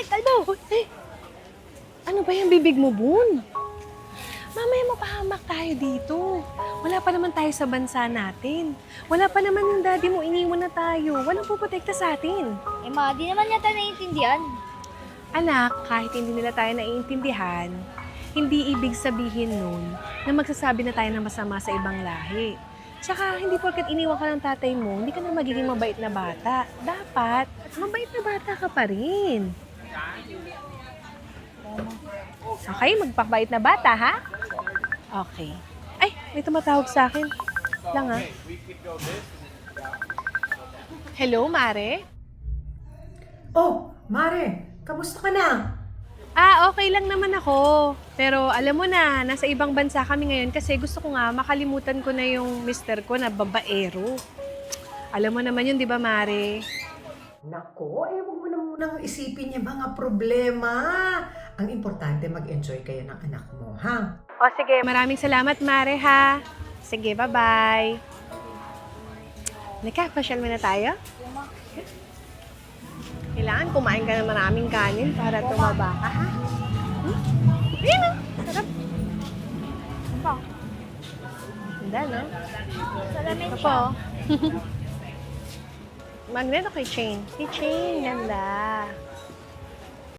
kalbo! Ano ba yung bibig mo, Bun? Mamaya mapahamak tayo dito. Wala pa naman tayo sa bansa natin. Wala pa naman yung daddy mo, iniwan na tayo. Walang puprotekta sa atin. Eh ma, di naman yata naiintindihan. Anak, kahit hindi nila tayo naiintindihan, hindi ibig sabihin nun na magsasabi na tayo ng masama sa ibang lahi. Tsaka, hindi porket iniwan ka ng tatay mo, hindi ka na magiging mabait na bata. Dapat, mabait na bata ka pa rin. Okay, magpakabait na bata, ha? Okay. Ay, may tumatawag sa akin. Lang, ha? Hello, Mare? Oh, Mare, kamusta ka na? Okay lang naman ako. Pero alam mo na, nasa ibang bansa kami ngayon kasi gusto ko nga makalimutan ko na yung mister ko na babaero. Alam mo naman yun, di ba, Mare? Nako, huwag mo na munang isipin yung mga problema. Ang importante, mag-enjoy kayo ng anak mo, ha? O sige, maraming salamat, Mare, ha? Sige, bye-bye. Pasyal mo na tayo? Kailangan kumain ka ng maraming kanin para tumaba ka, ha? Ayan o, sarap. Opo. Ganda, no? Salamin Opo. siya. Magnet o kay Chain? Kay Chain, ganda.